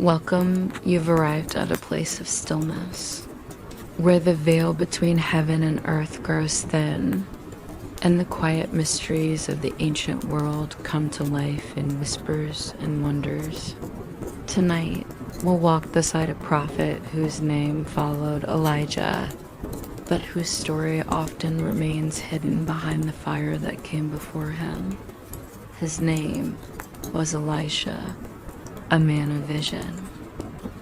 Welcome, you've arrived at a place of stillness, where the veil between heaven and earth grows thin, and the quiet mysteries of the ancient world come to life in whispers and wonders. Tonight, we'll walk beside a prophet whose name followed Elijah, but whose story often remains hidden behind the fire that came before him. His name was Elisha, a man of vision,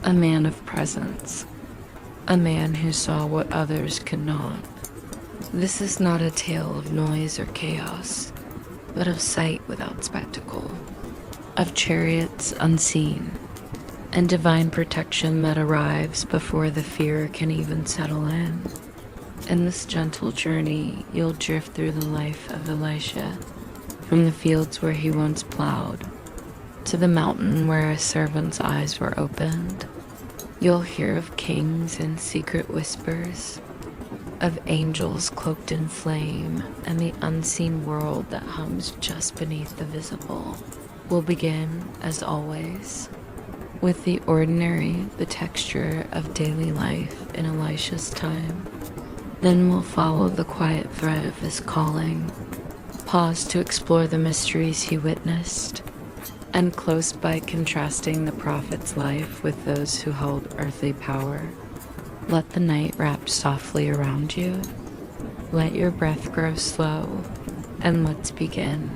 a man of presence, a man who saw what others could not. This is not a tale of noise or chaos, but of sight without spectacle, of chariots unseen, and divine protection that arrives before the fear can even settle in. In this gentle journey, you'll drift through the life of Elisha, from the fields where he once plowed, to the mountain where a servant's eyes were opened. You'll hear of kings in secret whispers, of angels cloaked in flame, and the unseen world that hums just beneath the visible. We'll begin, as always, with the ordinary, the texture of daily life in Elisha's time. Then we'll follow the quiet thread of his calling, pause to explore the mysteries he witnessed, and close by contrasting the prophet's life with those who held earthly power. Let the night wrap softly around you. Let your breath grow slow, and let's begin.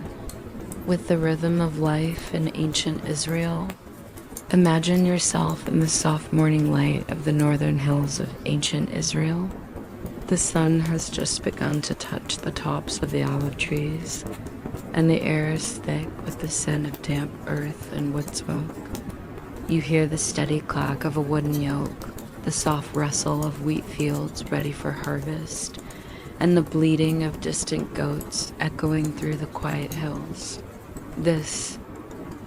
With the rhythm of life in ancient Israel, imagine yourself in the soft morning light of the northern hills of ancient Israel. The sun has just begun to touch the tops of the olive trees, and the air is thick with the scent of damp earth and wood smoke. You hear the steady clack of a wooden yoke, the soft rustle of wheat fields ready for harvest, and the bleating of distant goats echoing through the quiet hills. This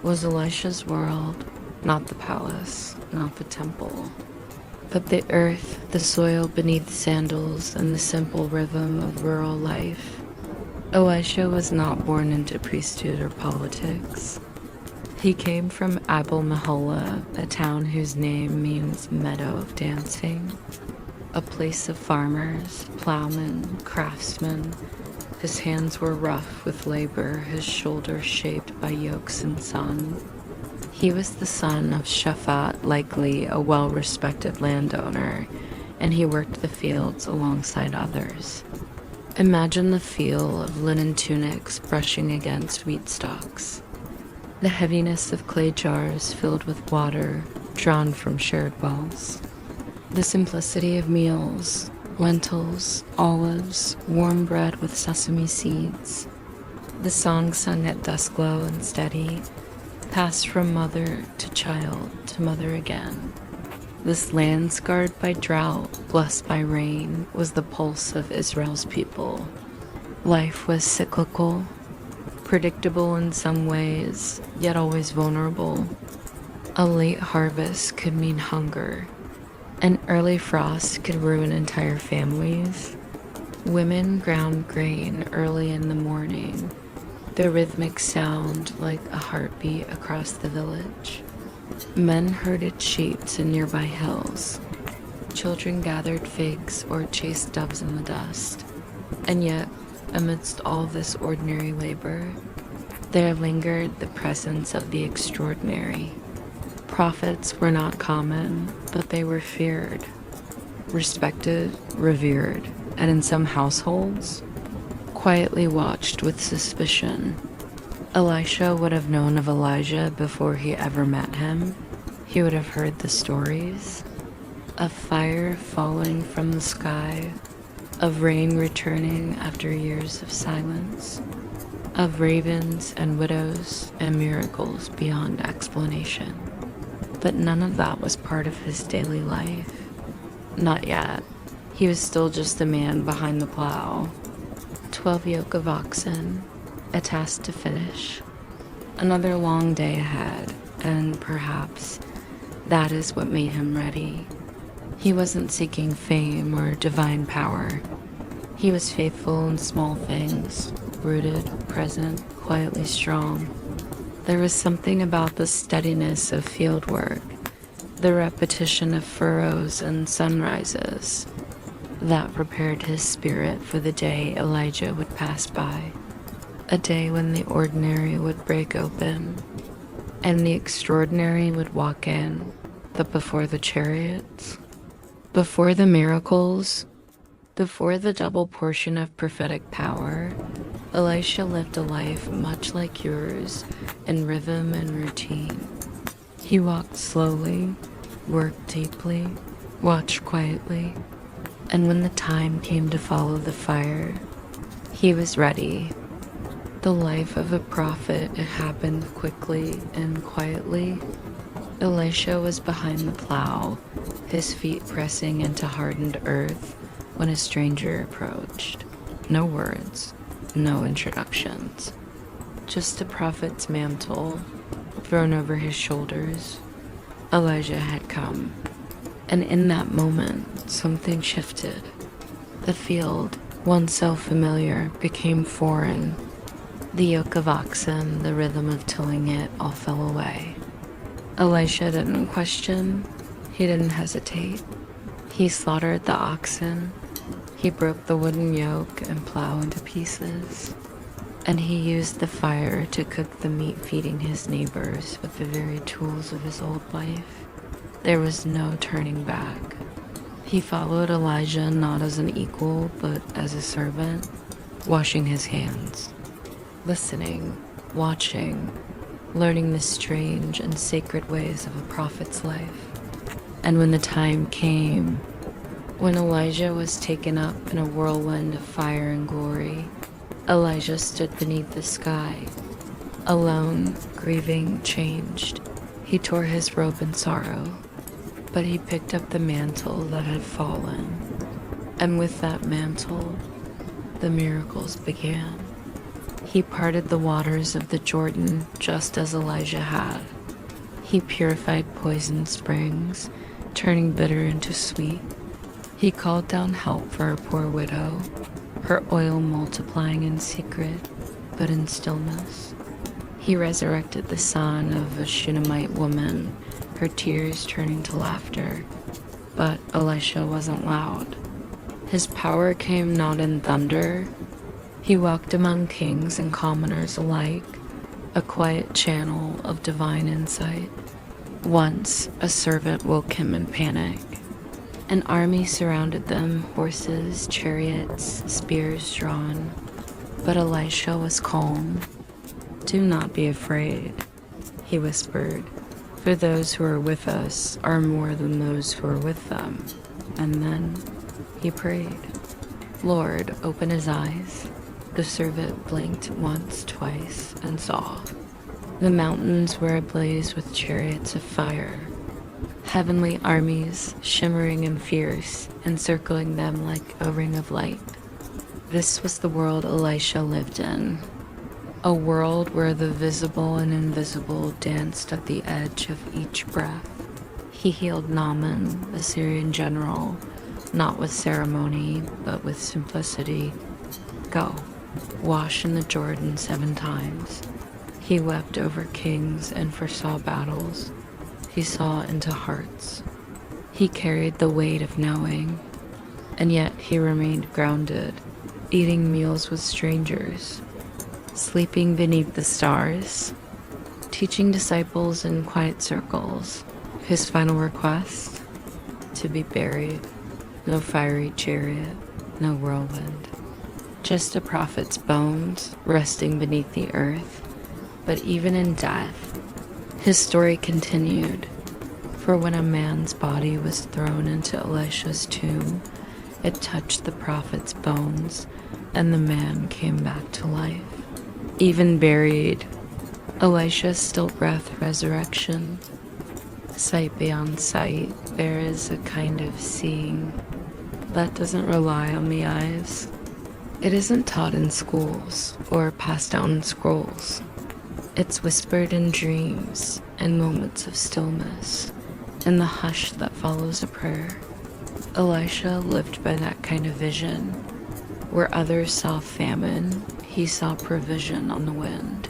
was Elisha's world, not the palace, not the temple, but the earth, the soil beneath the sandals, and the simple rhythm of rural life. Elisha was not born into priesthood or politics. He came from Abel-Meholah, a town whose name means meadow of dancing, a place of farmers, plowmen, craftsmen. His hands were rough with labor, his shoulders shaped by yokes and sun. He was the son of Shaphat, likely a well-respected landowner, and he worked the fields alongside others. Imagine the feel of linen tunics brushing against wheat stalks, the heaviness of clay jars filled with water drawn from shared wells, the simplicity of meals, lentils, olives, warm bread with sesame seeds, the song sung at dusk low and steady, passed from mother to child to mother again. This land scarred by drought, blessed by rain, was the pulse of Israel's people. Life was cyclical, predictable in some ways, yet always vulnerable. A late harvest could mean hunger. An early frost could ruin entire families. Women ground grain early in the morning, the rhythmic sound like a heartbeat across the village. Men herded sheep to nearby hills. Children gathered figs or chased doves in the dust. And yet, amidst all this ordinary labor, there lingered the presence of the extraordinary. Prophets were not common, but they were feared, respected, revered, and in some households, quietly watched with suspicion. Elisha would have known of Elijah before he ever met him. He would have heard the stories of fire falling from the sky, of rain returning after years of silence, of ravens and widows and miracles beyond explanation. But none of that was part of his daily life. Not yet. He was still just a man behind the plow. 12 yoke of oxen, a task to finish, another long day ahead, and perhaps that is what made him ready. He wasn't seeking fame or divine power. He was faithful in small things, rooted, present, quietly strong. There was something about the steadiness of field work, the repetition of furrows and sunrises that prepared his spirit for the day Elijah would pass by, a day when the ordinary would break open and the extraordinary would walk in. But before the chariots, before the miracles, before the double portion of prophetic power, Elisha lived a life much like yours in rhythm and routine. He walked slowly, worked deeply, watched quietly, and when the time came to follow the fire, he was ready. The life of a prophet, it happened quickly and quietly. Elisha was behind the plow, his feet pressing into hardened earth when a stranger approached. No words, no introductions, just a prophet's mantle thrown over his shoulders. Elijah had come, and in that moment, something shifted. The field, once so familiar, became foreign. The yoke of oxen, the rhythm of tilling it, all fell away. Elisha didn't question, he didn't hesitate. He slaughtered the oxen, he broke the wooden yoke and plow into pieces, and he used the fire to cook the meat, feeding his neighbors with the very tools of his old life. There was no turning back. He followed Elijah not as an equal, but as a servant, washing his hands, listening, watching, learning the strange and sacred ways of a prophet's life. And when the time came, when Elijah was taken up in a whirlwind of fire and glory, Elijah stood beneath the sky, alone, grieving, changed. He tore his robe in sorrow, but he picked up the mantle that had fallen, and with that mantle, the miracles began. He parted the waters of the Jordan just as Elijah had. He purified poisoned springs, turning bitter into sweet. He called down help for a poor widow, her oil multiplying in secret, but in stillness. He resurrected the son of a Shunammite woman, her tears turning to laughter. But Elisha wasn't loud. His power came not in thunder. He walked among kings and commoners alike, a quiet channel of divine insight. Once, a servant woke him in panic. An army surrounded them, horses, chariots, spears drawn. But Elisha was calm. "Do not be afraid," he whispered, "for those who are with us are more than those who are with them." And then he prayed. "Lord, open his eyes." The servant blinked once, twice, and saw. The mountains were ablaze with chariots of fire. Heavenly armies, shimmering and fierce, encircling them like a ring of light. This was the world Elisha lived in, a world where the visible and invisible danced at the edge of each breath. He healed Naaman, the Syrian general, not with ceremony, but with simplicity. "Go, wash in the Jordan 7 times. He wept over kings and foresaw battles. He saw into hearts. He carried the weight of knowing, and yet he remained grounded, eating meals with strangers, sleeping beneath the stars, teaching disciples in quiet circles. His final request? To be buried. No fiery chariot, no whirlwind. Just a prophet's bones resting beneath the earth. But even in death, his story continued, for when a man's body was thrown into Elisha's tomb, it touched the prophet's bones, and the man came back to life. Even buried, Elisha's still breath resurrection. Sight beyond sight, there is a kind of seeing that doesn't rely on the eyes. It isn't taught in schools or passed down in scrolls. It's whispered in dreams and moments of stillness, in the hush that follows a prayer. Elisha lived by that kind of vision. Where others saw famine, he saw provision on the wind.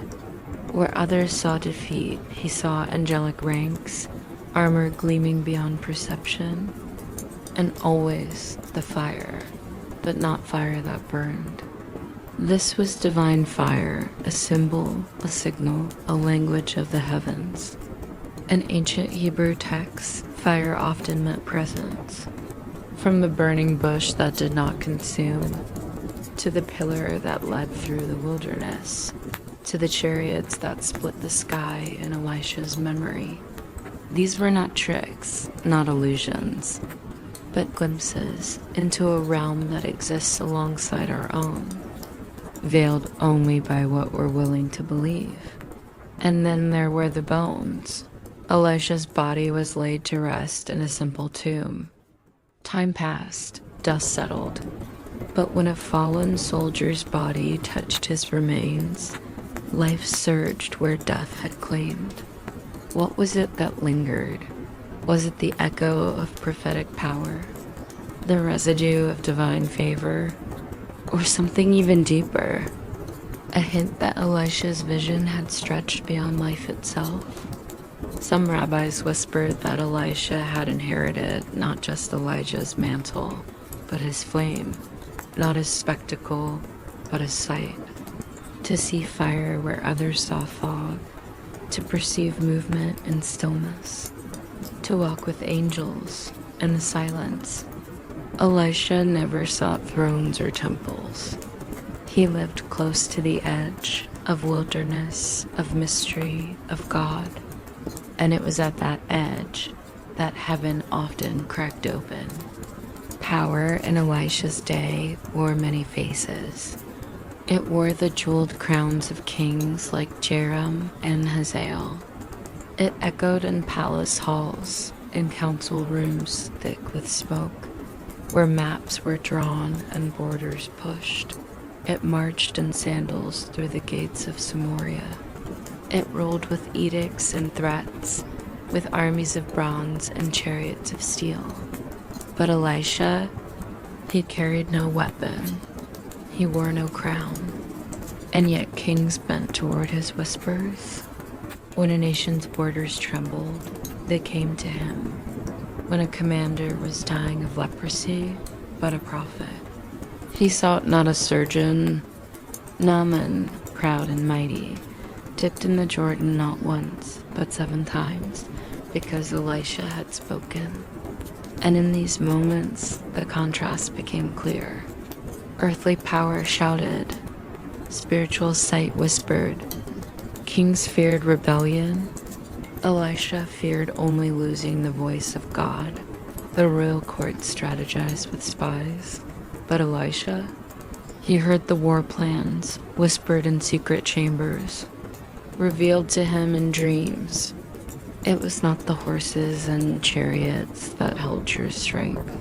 Where others saw defeat, he saw angelic ranks armor gleaming beyond perception, and always the fire, but not fire that burned. This was divine fire, a symbol, a signal, a language of the heavens. In ancient Hebrew texts, fire often meant presence. From the burning bush that did not consume, to the pillar that led through the wilderness, to the chariots that split the sky in Elisha's memory. These were not tricks, not illusions, but glimpses into a realm that exists alongside our own, veiled only by what we're willing to believe. And then there were the bones. Elisha's body was laid to rest in a simple tomb. Time passed, dust settled, but when a fallen soldier's body touched his remains, life surged where death had claimed. What was it that lingered? Was it the echo of prophetic power, the residue of divine favor, or something even deeper? A hint that Elisha's vision had stretched beyond life itself? Some rabbis whispered that Elisha had inherited not just Elijah's mantle, but his flame, not his spectacle, but his sight. To see fire where others saw fog, to perceive movement in stillness, to walk with angels in the silence. Elisha never sought thrones or temples. He lived close to the edge of wilderness, of mystery, of God. And it was at that edge that heaven often cracked open. Power in Elisha's day wore many faces. It wore the jeweled crowns of kings like Joram and Hazael. It echoed in palace halls, in council rooms thick with smoke, where maps were drawn and borders pushed. It marched in sandals through the gates of Samaria. It ruled with edicts and threats, with armies of bronze and chariots of steel. But Elisha, he carried no weapon. He wore no crown. And yet kings bent toward his whispers. When a nation's borders trembled, they came to him. When a commander was dying of leprosy, but a prophet. He sought not a surgeon. Naaman, proud and mighty, dipped in the Jordan not once, but 7 times, because Elisha had spoken. And in these moments, the contrast became clear. Earthly power shouted, spiritual sight whispered. Kings feared rebellion. Elisha feared only losing the voice of God. The royal court strategized with spies. But Elisha, he heard the war plans, whispered in secret chambers, revealed to him in dreams. It was not the horses and chariots that held true strength.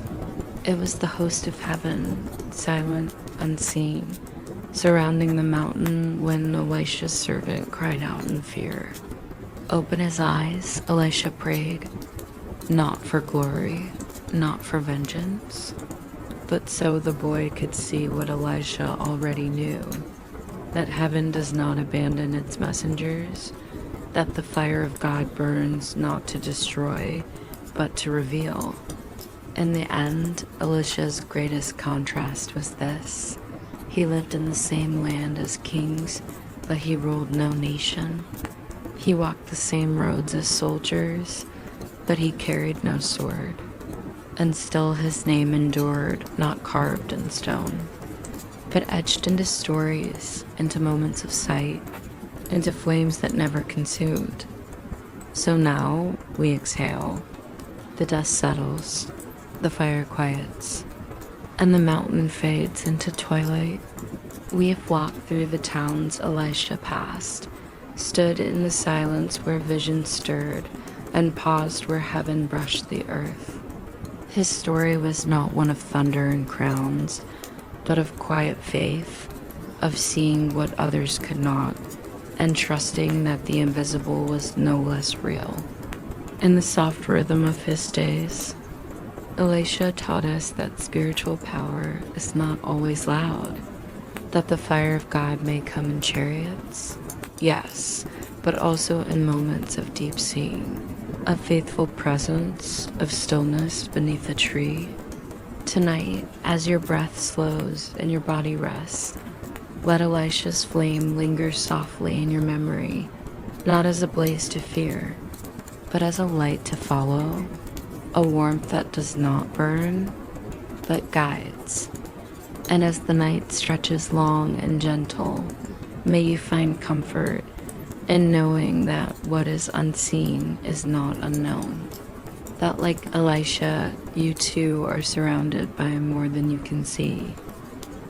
It was the host of heaven, silent, unseen, surrounding the mountain when Elisha's servant cried out in fear. Open his eyes, Elisha prayed, not for glory, not for vengeance, but so the boy could see what Elisha already knew, that heaven does not abandon its messengers, that the fire of God burns not to destroy, but to reveal. In the end, Elisha's greatest contrast was this. He lived in the same land as kings, but he ruled no nation. He walked the same roads as soldiers, but he carried no sword. And still his name endured, not carved in stone, but etched into stories, into moments of sight, into flames that never consumed. So now we exhale. The dust settles, the fire quiets, and the mountain fades into twilight. We have walked through the towns Elisha passed, stood in the silence where vision stirred, and paused where heaven brushed the earth. His story was not one of thunder and crowns, but of quiet faith, of seeing what others could not, and trusting that the invisible was no less real. In the soft rhythm of his days, Elisha taught us that spiritual power is not always loud, that the fire of God may come in chariots, yes, but also in moments of deep seeing, a faithful presence of stillness beneath a tree. Tonight, as your breath slows and your body rests, let Elisha's flame linger softly in your memory, not as a blaze to fear, but as a light to follow, a warmth that does not burn, but guides. And as the night stretches long and gentle, may you find comfort in knowing that what is unseen is not unknown. That like Elisha, you too are surrounded by more than you can see.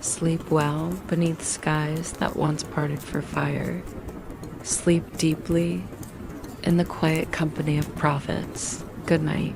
Sleep well beneath skies that once parted for fire. Sleep deeply in the quiet company of prophets. Good night.